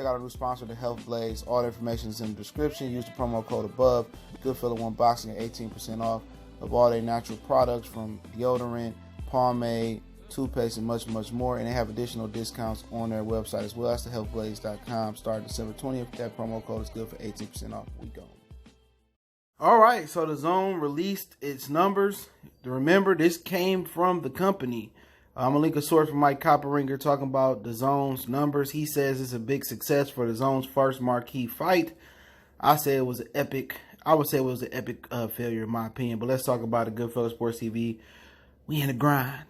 check out our new sponsor, the Health Blaze. All the information is in the description. Use the promo code above. Goodfellow Unboxing at 18% off of all their natural products from deodorant, pomade, toothpaste, and much, much more. And they have additional discounts on their website as well. That's thehealthblaze.com. Starting December 20th. That promo code is good for 18% off. We go. All right, so the DAZN released its numbers. Remember, this came from the company. I'm going to link a source from Mike Copperinger talking about the DAZN's numbers. He says it's a big success for the DAZN's first marquee fight. I say it was an epic. I would say it was an epic failure in my opinion. But let's talk about it. Goodfellow Sports TV. We in the grind.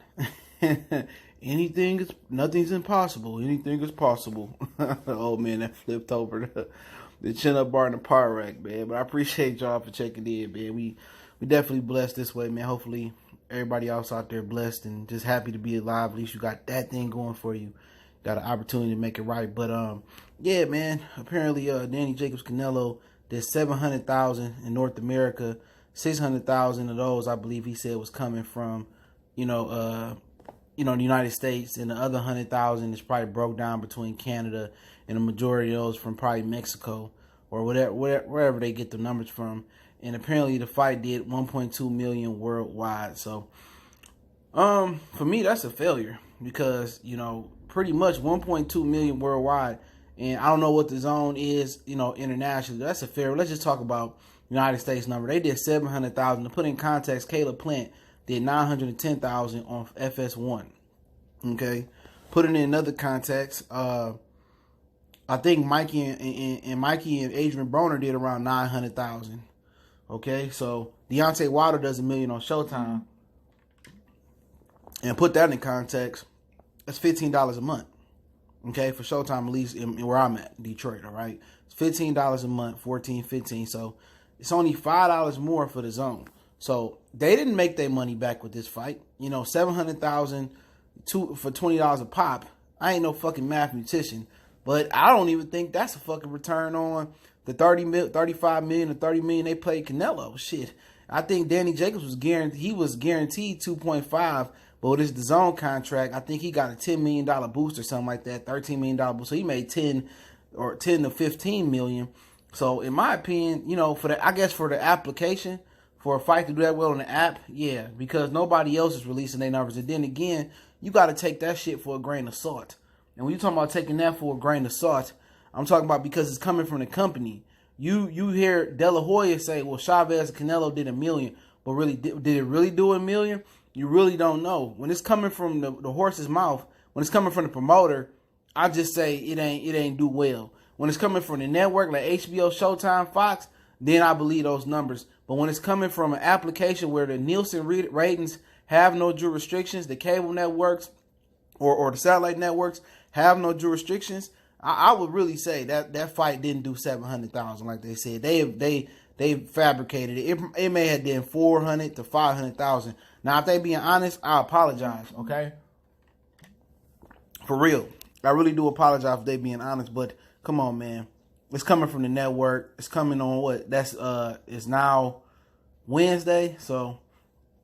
Nothing's impossible. Anything is possible. Oh man, that flipped over the chin up bar in the par rack, man. But I appreciate y'all for checking in, man. We definitely blessed this way, man. Hopefully everybody else out there blessed and just happy to be alive. At least you got that thing going for you. Got an opportunity to make it right. But yeah, man. Apparently Danny Jacobs Canelo did 700,000 in North America. 600,000 of those, I believe he said, was coming from, the United States, and the other 100,000 is probably broke down between Canada, and the majority of those from probably Mexico or wherever they get the numbers from. And apparently the fight did 1.2 million worldwide. So, for me, that's a failure because, pretty much 1.2 million worldwide. And I don't know what the DAZN is, internationally. That's a failure. Let's just talk about United States number. They did 700,000. To put in context, Caleb Plant did 910,000 on FS1. Okay, put it in another context. I think Mikey and Adrian Broner did around 900,000. Okay, so Deontay Wilder does $1 million on Showtime, and put that in context, that's $15 a month. Okay, for Showtime, at least in where I'm at, Detroit. All right, it's $15 a month, 14, 15. So it's only $5 more for the DAZN. So they didn't make their money back with this fight. 700,000 for $20 a pop. I ain't no fucking mathematician, but I don't even think that's a fucking return on the 35 million or 30 million they paid Canelo. Shit, I think Danny Jacobs was guaranteed. He was guaranteed 2.5, but with his DAZN contract, I think he got a $10 million boost or something like that, $13 million boost. So he made 10 to 15 million. So in my opinion, for the application. For a fight to do that well on the app, yeah, because nobody else is releasing their numbers. And then again, you got to take that shit for a grain of salt. And when you're talking about taking that for a grain of salt, I'm talking about because it's coming from the company. You hear De La Hoya say, well, Chavez and Canelo did $1 million, but really, did it really do $1 million? You really don't know. When it's coming from the horse's mouth, when it's coming from the promoter, I just say it ain't do well. When it's coming from the network like HBO, Showtime, Fox, then I believe those numbers. But when it's coming from an application where the Nielsen ratings have no jurisdictions, the cable networks or the satellite networks have no jurisdictions, I would really say that fight didn't do 700,000 like they said. They fabricated it. It may have been 400 to 500,000. Now, if they being honest, I apologize. Okay, for real, I really do apologize if they being honest. But come on, man. It's coming from the network. It's coming on what? It's now Wednesday. So,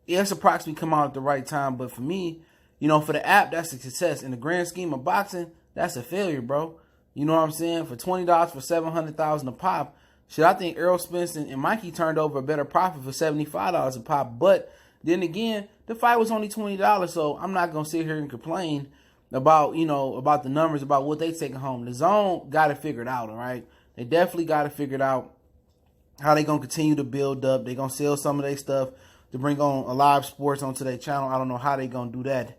yeah, it's approximately come out at the right time. But for me, for the app, that's a success. In the grand scheme of boxing, that's a failure, bro. You know what I'm saying? For $20 for 700,000 a pop. Shit, I think Errol Spence and Mikey turned over a better profit for $75 a pop. But then again, the fight was only $20. So I'm not going to sit here and complain about, about the numbers, about what they taking home. The DAZN got it figured out, all right? They definitely got it figured out how they going to continue to build up. They going to sell some of their stuff to bring on a live sports onto their channel. I don't know how they going to do that.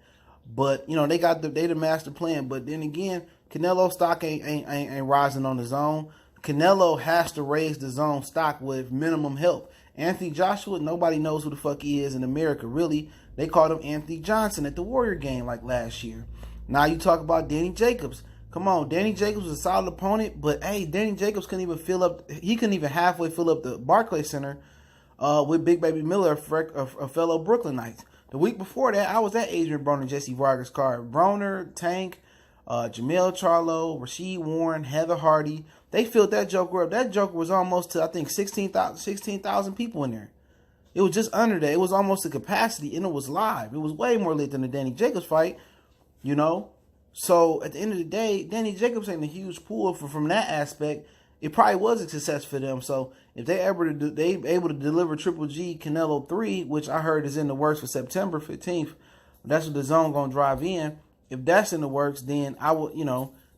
But, they got they the master plan. But then again, Canelo stock ain't rising on the DAZN. Canelo has to raise the DAZN stock with minimum help. Anthony Joshua, nobody knows who the fuck he is in America, really. They called him Anthony Johnson at the Warrior game like last year. Now you talk about Danny Jacobs. Come on, Danny Jacobs was a solid opponent, but hey, Danny Jacobs couldn't even halfway fill up the Barclays Center with Big Baby Miller, a fellow Brooklynites. The week before that, I was at Adrian Broner, Jesse Vargas' card. Broner, Tank, Jamel Charlo, Rasheed Warren, Heather Hardy. They filled that joker up. That joker was almost to, I think, 16,000 people in there. It was just under that. It was almost the capacity, and it was live. It was way more lit than the Danny Jacobs fight, So at the end of the day, Danny Jacobs ain't a huge pull from that aspect. It probably was a success for them. So if they able to deliver Triple G Canelo 3, which I heard is in the works for September 15th, that's what the DAZN gonna drive in. If that's in the works, then I will,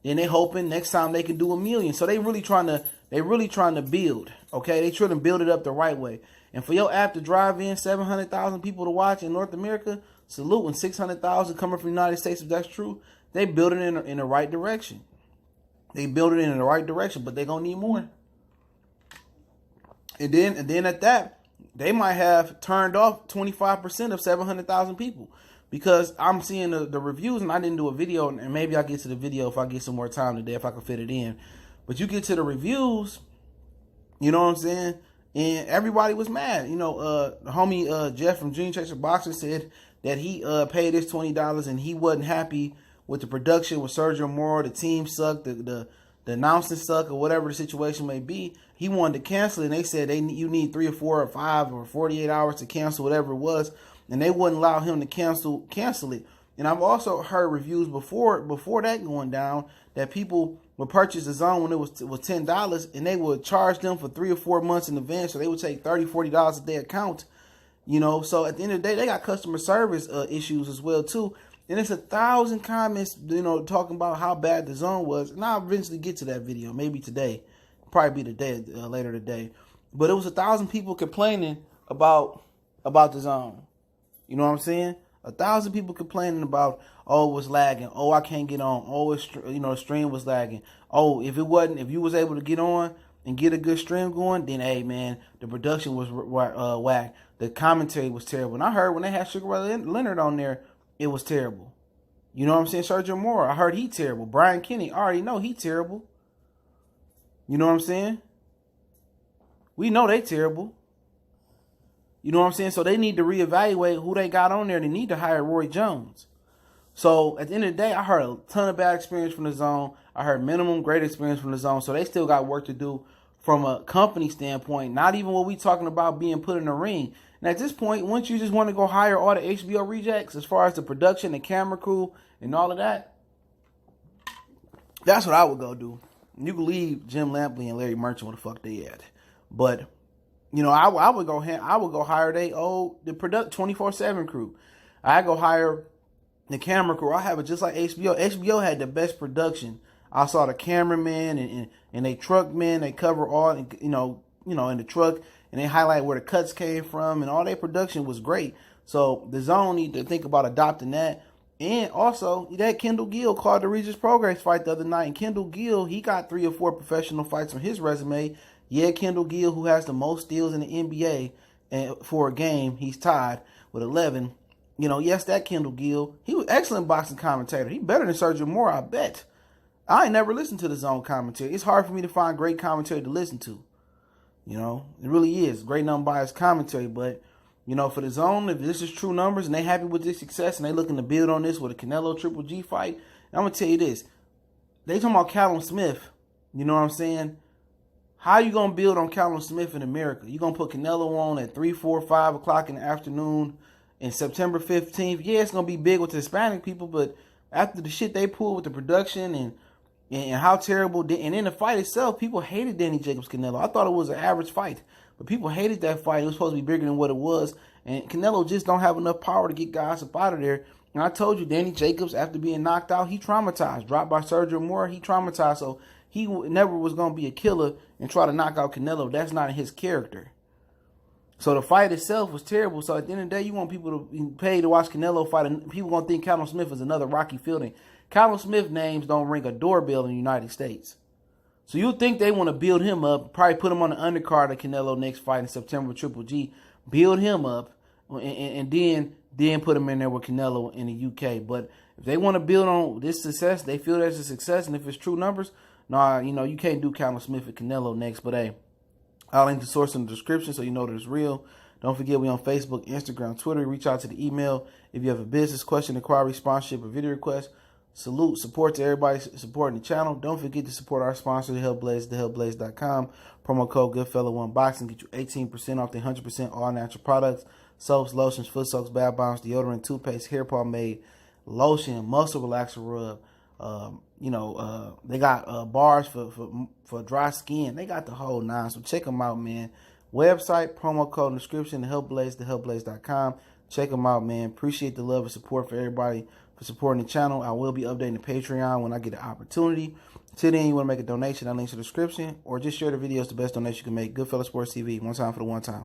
then they hoping next time they can do 1 million. So they really trying to build. Okay, they trying to build it up the right way. And for your app to drive in 700,000 people to watch in North America, salute. And 600,000 coming from the United States, if that's true, they build it in the right direction. They build it in the right direction, but they're gonna need more. And then at that, they might have turned off 25% of 700,000 people. Because I'm seeing the reviews, and I didn't do a video, and maybe I'll get to the video if I get some more time today, if I can fit it in. But you get to the reviews, you know what I'm saying? And everybody was mad. The homie Jeff from Dream Chaser Boxing said that he paid his $20 and he wasn't happy with the production, with Sergio Moro. The team sucked, the announcing sucked, or whatever the situation may be. He wanted to cancel it, and they said you need 3 or 4 or 5 or 48 hours to cancel whatever it was. And they wouldn't allow him to cancel it. And I've also heard reviews before that going down that people would purchase the DAZN when it was $10, and they would charge them for 3 or 4 months in advance. So they would take $30, $40 a day account. So at the end of the day, they got customer service issues as well too. And it's 1,000 comments, talking about how bad the DAZN was. And I'll eventually get to that video, maybe today, probably be today, later today. But it was 1,000 people complaining about the DAZN. You know what I'm saying? 1,000 people complaining about, oh, it was lagging. Oh, I can't get on. Oh, the stream was lagging. Oh, if you was able to get on and get a good stream going, then hey man, the production was whack. The commentary was terrible. And I heard when they had Sugar Ray Leonard on there, it was terrible. You know what I'm saying? Sergio Moro, I heard he terrible. Brian Kenny, I already know he terrible. You know what I'm saying? We know they terrible. You know what I'm saying? So they need to reevaluate who they got on there. They need to hire Roy Jones. So at the end of the day, I heard a ton of bad experience from the DAZN. I heard minimum great experience from the DAZN. So they still got work to do from a company standpoint. Not even what we talking about being put in the ring. And at this point, once you just want to go hire all the HBO rejects as far as the production, the camera crew, and all of that, that's what I would go do. You can leave Jim Lampley and Larry Merchant where the fuck they at. But I would go hire the product 24/7 crew. I go hire the camera crew. I have it just like HBO. HBO had the best production. I saw the cameraman and they truck men. They cover all in the truck, and they highlight where the cuts came from, and all their production was great. So the DAZN need to think about adopting that. And also, that Kendall Gill called the Regis Progress fight the other night. And Kendall Gill, he got 3 or 4 professional fights on his resume. Yeah, Kendall Gill, who has the most steals in the NBA and for a game, he's tied with 11. Yes, that Kendall Gill, he was excellent boxing commentator. He better than Sergio Moro, I bet. I ain't never listened to the DAZN commentary. It's hard for me to find great commentary to listen to. It really is. Great unbiased commentary. But, for the DAZN, if this is true numbers and they happy with this success and they looking to build on this with a Canelo Triple G fight, I'm going to tell you this. They talking about Callum Smith. You know what I'm saying? How you going to build on Callum Smith in America? You going to put Canelo on at 3, 4, 5 o'clock in the afternoon in September 15th? Yeah, it's going to be big with the Hispanic people, but after the shit they pulled with the production and how terrible, and in the fight itself, people hated Danny Jacobs Canelo. I thought it was an average fight, but people hated that fight. It was supposed to be bigger than what it was, and Canelo just don't have enough power to get guys up out of there. And I told you, Danny Jacobs, after being knocked out, he traumatized. Dropped by Sergio Moro, he traumatized, so he never was going to be a killer and try to knock out Canelo. That's not in his character. So the fight itself was terrible. So at the end of the day, you want people to pay to watch Canelo fight, and people going to think Callum Smith is another Rocky Fielding. Callum Smith names don't ring a doorbell in the United States. So you think they want to build him up, probably put him on the undercard of Canelo next fight in September, Triple G, build him up, and then put him in there with Canelo in the UK. But if they want to build on this success, they feel that's a success, and if it's true numbers, nah, you can't do Callum Smith and Canelo next. But hey, I'll link the source in the description so you know that it's real. Don't forget, we on Facebook, Instagram, Twitter. Reach out to the email if you have a business question, inquiry, sponsorship, or video request. Salute, support to everybody supporting the channel. Don't forget to support our sponsor, The Health Blaze, thehealthblaze.com. Promo code Goodfellow1Boxing get you 18% off the 100% all natural products. Soaps, lotions, foot soaks, bath bombs, deodorant, toothpaste, hair pomade, lotion, muscle relaxer rub, They got bars for dry skin. They got the whole nine. So check them out, man. Website, promo code in the description, thehelpblaze.com. Check them out, man. Appreciate the love and support for everybody for supporting the channel. I will be updating the Patreon when I get the opportunity. Till then, you want to make a donation, that link's in the description, or just share the videos. The best donation you can make. Goodfellas Sports TV. One time for the one time.